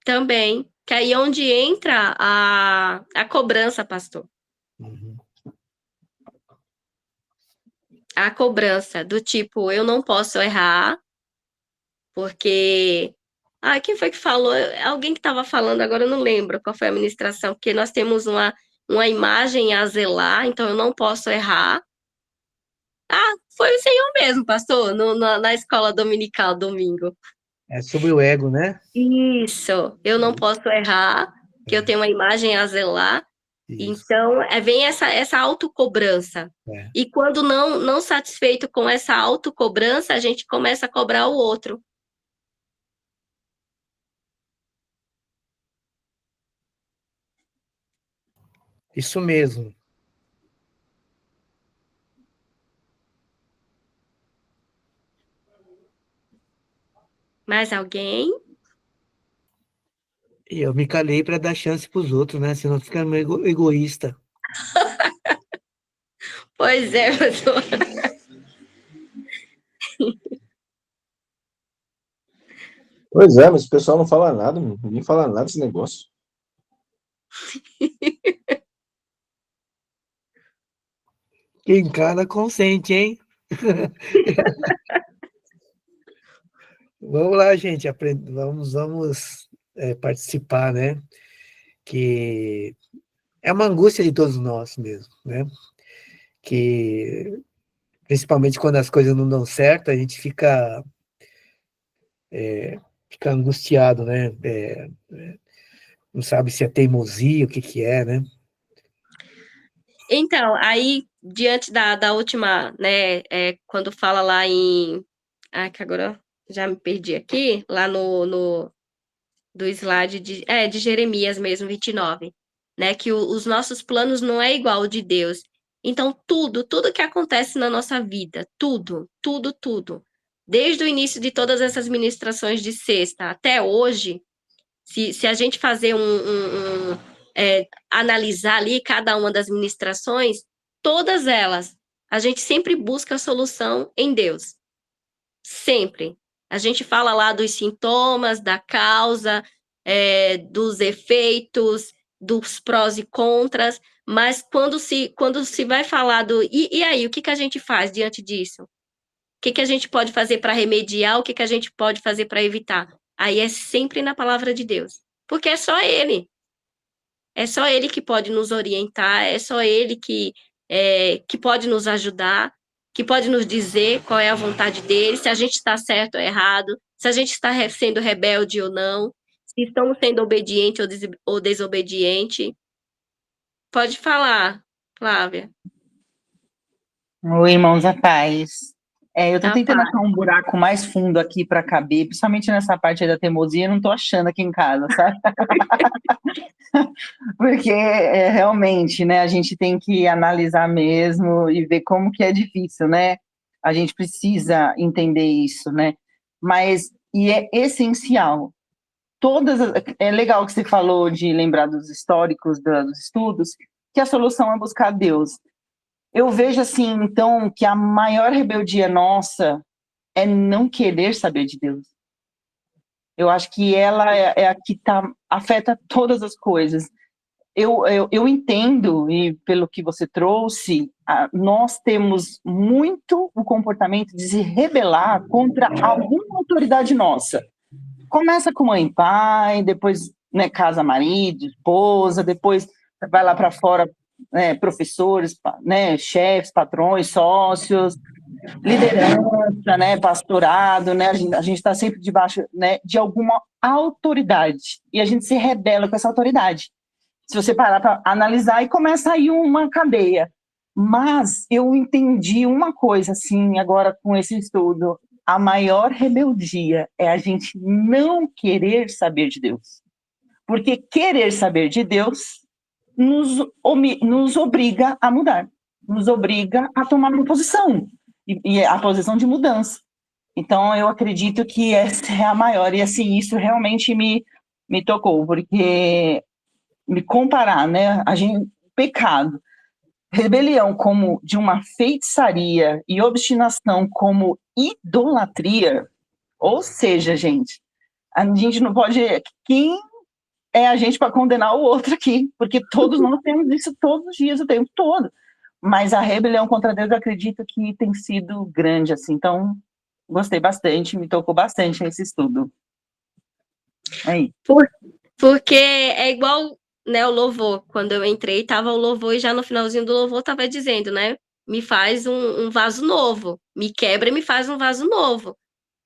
também. Que aí é onde entra a cobrança, pastor. Uhum. A cobrança do tipo, eu não posso errar, porque... quem foi que falou? Alguém que estava falando, agora eu não lembro qual foi a ministração, porque nós temos uma imagem a zelar, então eu não posso errar. Foi o Senhor mesmo, pastor, na escola dominical, domingo. É sobre o ego, né? Isso, eu não posso errar, que eu tenho uma imagem a zelar. Isso. Então, vem essa autocobrança. É. E quando não satisfeito com essa autocobrança, a gente começa a cobrar o outro. Isso mesmo. Mais alguém? E eu me calei para dar chance para os outros, né? Senão fica meio egoísta. Pois é, pastor. Pois é, mas o pessoal não fala nada, ninguém fala nada desse negócio. Quem cala consente, hein? Vamos lá, gente, vamos participar, né? Que é uma angústia de todos nós mesmo, né? Que principalmente quando as coisas não dão certo, a gente fica angustiado, né? Não sabe se é teimosia, o que é, né? Então, aí, diante da última, né, quando fala lá em... que agora já me perdi aqui, lá do slide de Jeremias mesmo, 29, né, que os nossos planos não é igual ao de Deus. Então, tudo que acontece na nossa vida, tudo, desde o início de todas essas ministrações de sexta até hoje, se a gente fazer analisar ali cada uma das ministrações, todas elas, a gente sempre busca a solução em Deus. Sempre. A gente fala lá dos sintomas, da causa, dos efeitos, dos prós e contras, mas quando se vai falar E aí, o que a gente faz diante disso? O que a gente pode fazer para remediar? O que a gente pode fazer para evitar? Aí é sempre na palavra de Deus. Porque é só Ele. É só Ele que pode nos orientar, é só Ele que pode nos ajudar, que pode nos dizer qual é a vontade dele, se a gente está certo ou errado, se a gente está sendo rebelde ou não, se estamos sendo obediente ou desobediente. Pode falar, Flávia. Oi, irmãos, a paz. Eu tô A tentando paz. achar um buraco mais fundo aqui para caber, principalmente nessa parte aí da teimosia, eu não tô achando aqui em casa, sabe? Porque realmente, né, a gente tem que analisar mesmo e ver como que é difícil, né? A gente precisa entender isso, né? Mas, e é essencial. É legal que você falou de lembrar dos históricos, dos estudos, que a solução é buscar Deus. Eu vejo assim, então, que a maior rebeldia nossa é não querer saber de Deus. Eu acho que ela é a que afeta todas as coisas. Eu entendo, e pelo que você trouxe, nós temos muito o comportamento de se rebelar contra alguma autoridade nossa. Começa com mãe e pai, depois, né, casa, marido, esposa, depois vai lá para fora, né, professores, né, chefes, patrões, sócios, liderança, né, pastorado, né, a gente está sempre debaixo, né, de alguma autoridade, e a gente se rebela com essa autoridade. Se você parar para analisar, e começa aí uma cadeia. Mas eu entendi uma coisa, assim, agora com esse estudo, a maior rebeldia é a gente não querer saber de Deus. Porque querer saber de Deus nos obriga a mudar, nos obriga a tomar uma posição, e a posição de mudança. Então, eu acredito que essa é a maior, e assim, isso realmente me tocou, porque me comparar, né, pecado, rebelião como de uma feitiçaria e obstinação como idolatria, ou seja, gente, a gente não pode... Quem é a gente para condenar o outro aqui? Porque todos nós temos isso todos os dias, o tempo todo. Mas a rebelião contra Deus, eu acredito que tem sido grande, assim. Então, gostei bastante, me tocou bastante esse estudo. Aí. Porque é igual, né, o louvor. Quando eu entrei, tava o louvor e já no finalzinho do louvor tava dizendo, né? Me faz um vaso novo. Me quebra e me faz um vaso novo.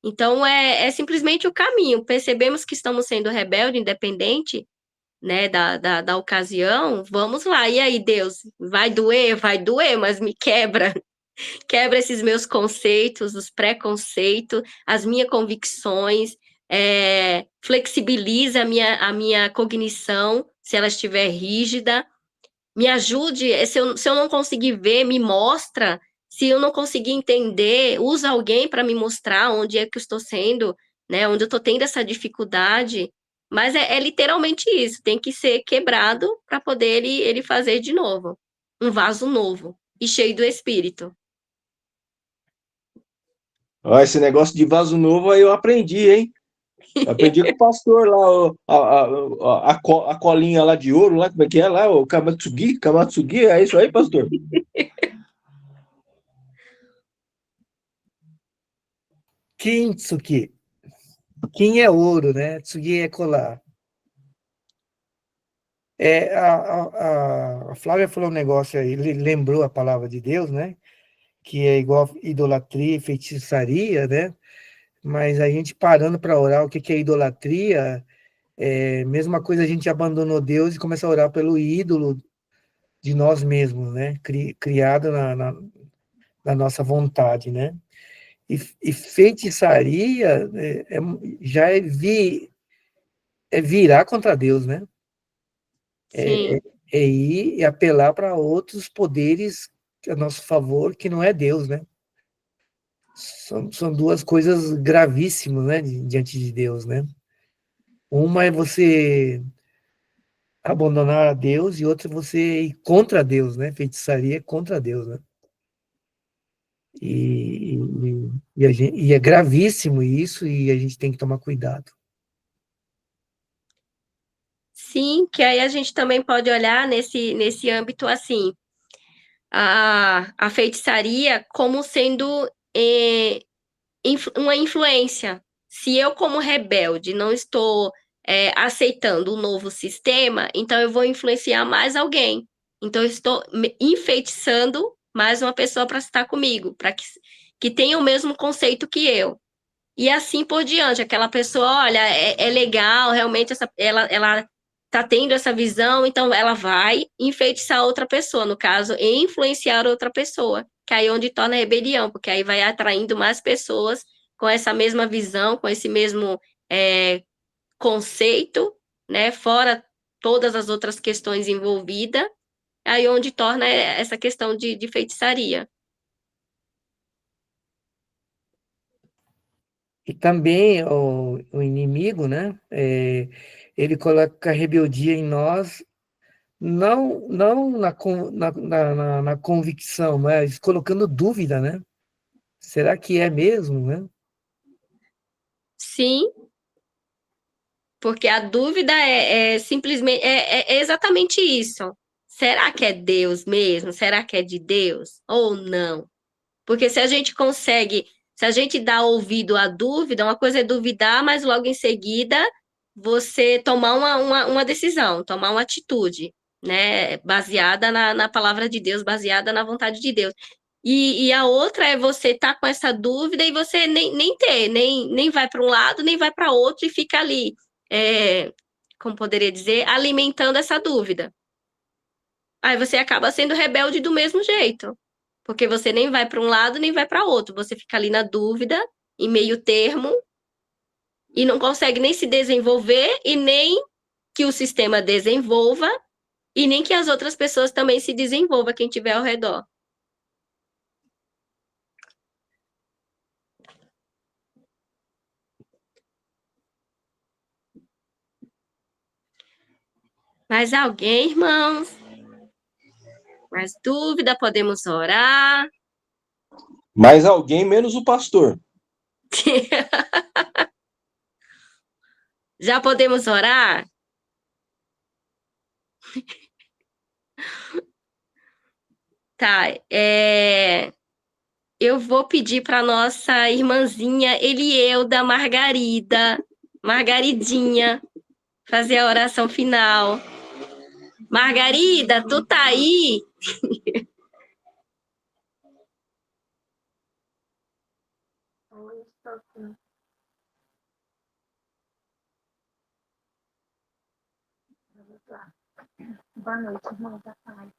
Então, é simplesmente o caminho. Percebemos que estamos sendo rebelde, independente, né, da ocasião. Vamos lá. E aí, Deus, vai doer? Vai doer, mas me quebra. Quebra esses meus conceitos, os preconceitos, as minhas convicções, flexibiliza a minha cognição, se ela estiver rígida, me ajude, se eu não conseguir ver, me mostra, se eu não conseguir entender, usa alguém para me mostrar onde é que eu estou sendo, né, onde eu estou tendo essa dificuldade, mas é literalmente isso, tem que ser quebrado para poder ele fazer de novo, um vaso novo e cheio do Espírito. Esse negócio de vaso novo aí eu aprendi, hein? Aprendi com o pastor lá, a colinha lá de ouro, lá, como é que é lá? O Kamatsugi, é isso aí, pastor? Kintsugi. Kin é ouro, né? Tsugi é colar. A Flávia falou um negócio aí, lembrou a palavra de Deus, né? Que é igual idolatria e feitiçaria, né? Mas a gente parando para orar, o que é idolatria? Mesma coisa, a gente abandonou Deus e começa a orar pelo ídolo de nós mesmos, né? Criado na nossa vontade, né? E feitiçaria já virar contra Deus, né? Sim. Ir e apelar para outros poderes a nosso favor, que não é Deus, né? São duas coisas gravíssimas, né, diante de Deus, né? Uma é você abandonar a Deus e outra é você ir contra Deus, né? Feitiçaria é contra Deus, né? E é gravíssimo isso e a gente tem que tomar cuidado. Sim, que aí a gente também pode olhar nesse âmbito assim, a feitiçaria como sendo uma influência. Se eu, como rebelde, não estou aceitando o novo sistema, então eu vou influenciar mais alguém. Então, eu estou enfeitiçando mais uma pessoa para estar comigo, para que tenha o mesmo conceito que eu. E assim por diante, aquela pessoa, olha, é legal, realmente ela está tendo essa visão, então ela vai enfeitiçar outra pessoa, no caso, influenciar outra pessoa, que aí é onde torna a rebelião, porque aí vai atraindo mais pessoas com essa mesma visão, com esse mesmo conceito, né, fora todas as outras questões envolvidas, aí é onde torna essa questão de feitiçaria. E também o inimigo, né? Ele coloca a rebeldia em nós, não na convicção, mas colocando dúvida, né? Será que é mesmo, né? Sim, porque a dúvida é simplesmente é exatamente isso. Será que é Deus mesmo? Será que é de Deus ou não? Porque se a gente dá ouvido à dúvida, uma coisa é duvidar, mas logo em seguida você tomar uma decisão, tomar uma atitude, né? Baseada na palavra de Deus, baseada na vontade de Deus. E a outra é você estar com essa dúvida e você nem vai para um lado, nem vai para outro e fica ali, como poderia dizer, alimentando essa dúvida. Aí você acaba sendo rebelde do mesmo jeito, porque você nem vai para um lado, nem vai para outro. Você fica ali na dúvida, em meio termo, e não consegue nem se desenvolver e nem que o sistema desenvolva e nem que as outras pessoas também se desenvolvam, quem tiver ao redor. Mais alguém, irmãos? Mais dúvida? Podemos orar? Mais alguém menos o pastor. Já podemos orar? Tá, eu vou pedir para nossa irmãzinha Elielda Margaridinha, fazer a oração final. Margarida, tu tá aí? Oi, estou sim. Vamos lá. Boa noite, irmão da paz.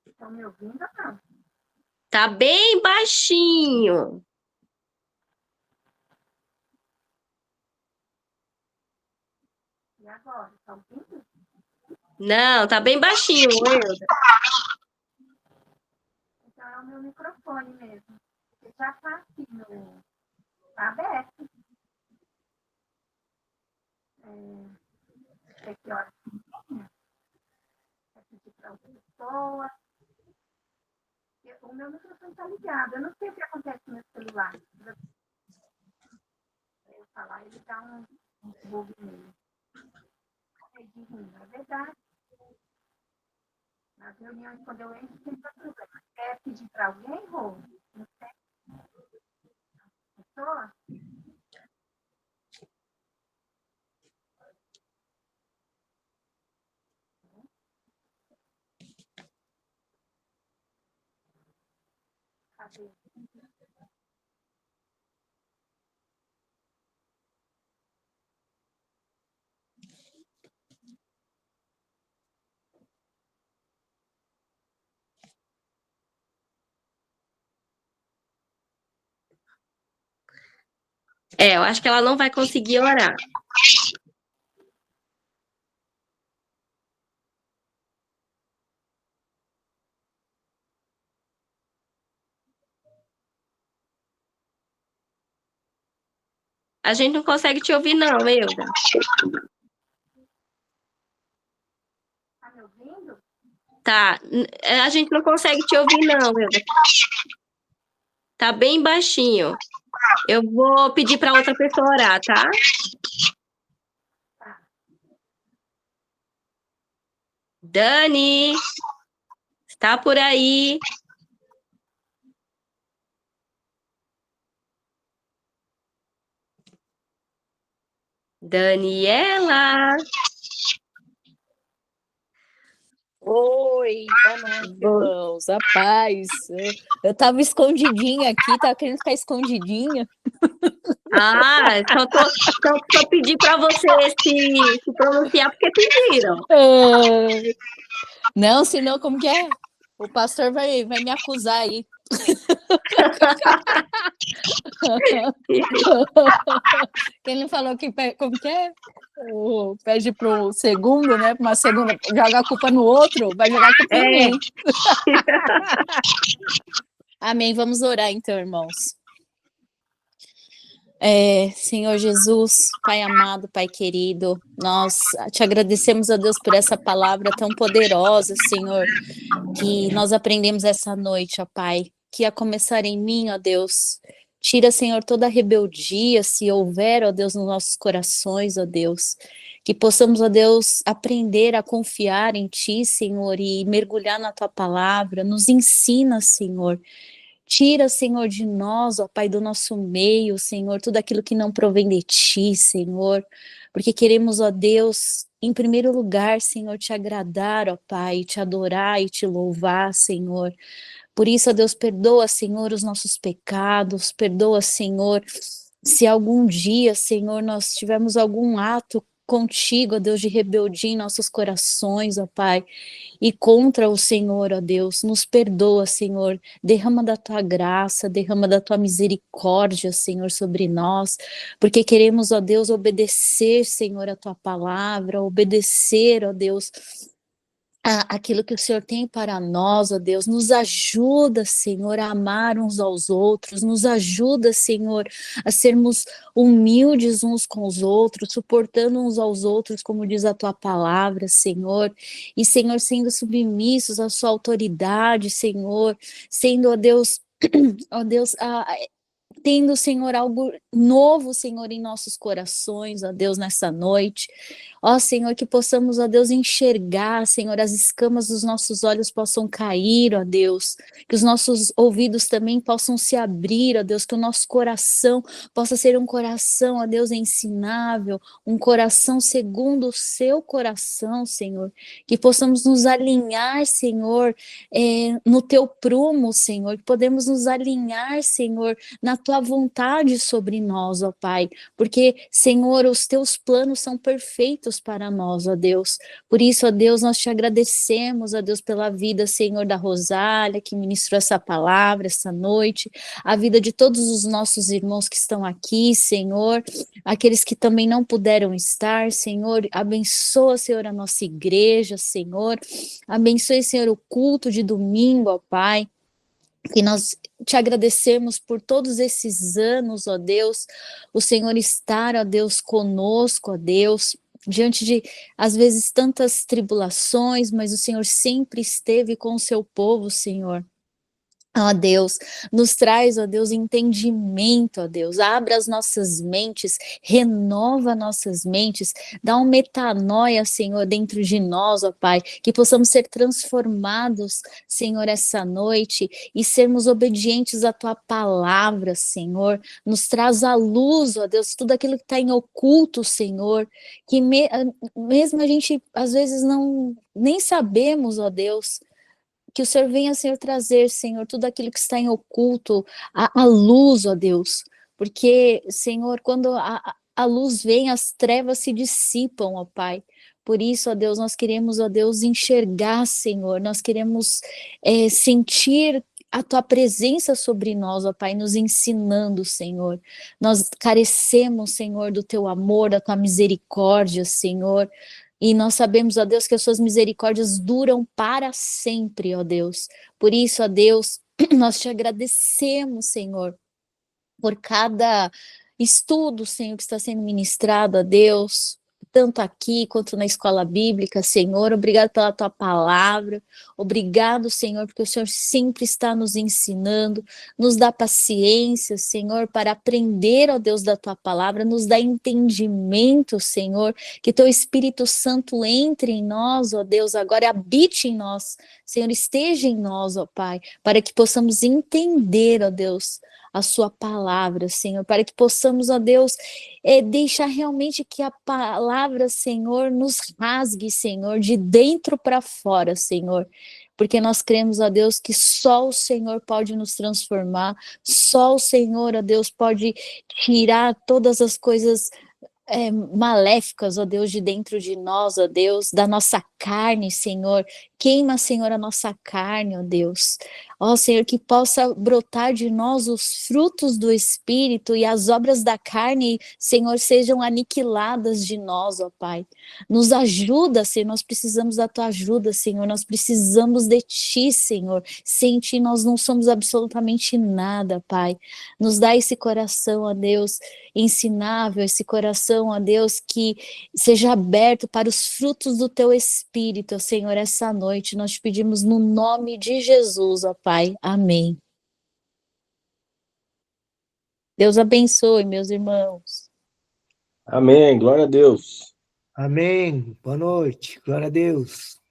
Estão me ouvindo ou não? Tá bem baixinho. E agora? Estão ouvindo? Não, tá bem baixinho, Elda. Então é o meu microfone mesmo. Porque já está aqui no. Está aberto. Sei que hora vai pedir para outra pessoa. O meu microfone está ligado. Eu não sei o que acontece no meu celular. Eu falar, ele dá um bug nele. É verdade. Nas reuniões, quando eu entro, tem problema. Quer pedir para alguém, Rô? Não sei. Pessoa? Cadê? Eu acho que ela não vai conseguir orar. A gente não consegue te ouvir, não, Euda. Tá me ouvindo? Tá. A gente não consegue te ouvir, não, Euda. Tá bem baixinho. Eu vou pedir para outra pessoa orar, tá? Dani, está por aí? Daniela. Oi, boa noite, irmãos. A paz. Eu tava escondidinha aqui, tava querendo ficar escondidinha. Ah, só pedi para você se pronunciar porque pediram. Não, senão, como que é? O pastor vai me acusar aí. Quem não falou que como que é? Pede pro segundo, né? Uma segunda, joga a culpa no outro, vai jogar a culpa em mim. Amém. Vamos orar então, irmãos. Senhor Jesus, Pai amado, Pai querido, nós te agradecemos, a Deus, por essa palavra tão poderosa, Senhor, que nós aprendemos essa noite, ó Pai, que a começar em mim, ó Deus, tira, Senhor, toda a rebeldia, se houver, ó Deus, nos nossos corações, ó Deus, que possamos, ó Deus, aprender a confiar em Ti, Senhor, e mergulhar na Tua palavra, nos ensina, Senhor. Tira, Senhor, de nós, ó Pai, do nosso meio, Senhor, tudo aquilo que não provém de Ti, Senhor, porque queremos, ó Deus, em primeiro lugar, Senhor, te agradar, ó Pai, te adorar e te louvar, Senhor. Por isso, ó Deus, perdoa, Senhor, os nossos pecados, perdoa, Senhor, se algum dia, Senhor, nós tivermos algum ato contigo, ó Deus, de rebeldia em nossos corações, ó Pai, e contra o Senhor, ó Deus, nos perdoa, Senhor, derrama da tua graça, derrama da tua misericórdia, Senhor, sobre nós, porque queremos, ó Deus, obedecer, Senhor, a tua palavra, obedecer, ó Deus, aquilo que o Senhor tem para nós, ó Deus, nos ajuda, Senhor, a amar uns aos outros, nos ajuda, Senhor, a sermos humildes uns com os outros, suportando uns aos outros, como diz a tua palavra, Senhor, e, Senhor, sendo submissos à sua autoridade, Senhor, sendo, ó Deus, ó Deus, tendo, Senhor, algo novo, Senhor, em nossos corações, ó Deus, nessa noite. Ó Senhor, que possamos, ó Deus, enxergar, Senhor, as escamas dos nossos olhos possam cair, ó Deus, que os nossos ouvidos também possam se abrir, ó Deus, que o nosso coração possa ser um coração, ó Deus, ensinável, um coração segundo o seu coração, Senhor, que possamos nos alinhar, Senhor, no teu prumo, Senhor, que podemos nos alinhar, Senhor, na tua vontade sobre nós, ó Pai, porque, Senhor, os teus planos são perfeitos para nós, ó Deus. Por isso, ó Deus, nós te agradecemos, ó Deus, pela vida, Senhor, da Rosália, que ministrou essa palavra essa noite, a vida de todos os nossos irmãos que estão aqui, Senhor, aqueles que também não puderam estar, Senhor, abençoa, Senhor, a nossa igreja, Senhor, abençoe, Senhor, o culto de domingo, ó Pai, que nós te agradecemos por todos esses anos, ó Deus, o Senhor estar, ó Deus, conosco, ó Deus, diante de, às vezes, tantas tribulações, mas o Senhor sempre esteve com o seu povo, Senhor. Ó Deus, nos traz, ó Deus, entendimento, ó Deus, abra as nossas mentes, renova nossas mentes, dá uma metanoia, Senhor, dentro de nós, ó Pai, que possamos ser transformados, Senhor, essa noite e sermos obedientes à Tua palavra, Senhor, nos traz à luz, ó Deus, tudo aquilo que está em oculto, Senhor, que mesmo a gente, às vezes, nem sabemos, ó Deus, que o Senhor venha, Senhor, trazer, Senhor, tudo aquilo que está em oculto, a luz, ó Deus, porque, Senhor, quando a luz vem, as trevas se dissipam, ó Pai. Por isso, ó Deus, nós queremos, ó Deus, enxergar, Senhor, nós queremos sentir a Tua presença sobre nós, ó Pai, nos ensinando, Senhor. Nós carecemos, Senhor, do Teu amor, da Tua misericórdia, Senhor. E nós sabemos, ó Deus, que as suas misericórdias duram para sempre, ó Deus. Por isso, ó Deus, nós te agradecemos, Senhor, por cada estudo, Senhor, que está sendo ministrado, a Deus, tanto aqui quanto na escola bíblica, Senhor. Obrigado pela tua palavra. Obrigado, Senhor, porque o Senhor sempre está nos ensinando, nos dá paciência, Senhor, para aprender, ó Deus, da tua palavra, nos dá entendimento, Senhor, que teu Espírito Santo entre em nós, ó Deus, agora habite em nós, Senhor, esteja em nós, ó Pai, para que possamos entender, ó Deus, a sua palavra, Senhor, para que possamos, ó Deus, deixar realmente que a palavra, Senhor, nos rasgue, Senhor, de dentro para fora, Senhor, porque nós cremos, ó Deus, que só o Senhor pode nos transformar, só o Senhor, ó Deus, pode tirar todas as coisas maléficas, ó Deus, de dentro de nós, ó Deus, da nossa carne, Senhor. Queima, Senhor, a nossa carne, ó Deus. Ó Senhor, que possa brotar de nós os frutos do Espírito e as obras da carne, Senhor, sejam aniquiladas de nós, ó Pai. Nos ajuda, Senhor, nós precisamos da tua ajuda, Senhor, nós precisamos de ti, Senhor. Sem ti nós não somos absolutamente nada, Pai. Nos dá esse coração, ó Deus, ensinável, esse coração, ó Deus, que seja aberto para os frutos do teu Espírito, Senhor, essa noite. Nós te pedimos no nome de Jesus, ó Pai. Amém. Deus abençoe, meus irmãos. Amém. Glória a Deus. Amém. Boa noite. Glória a Deus.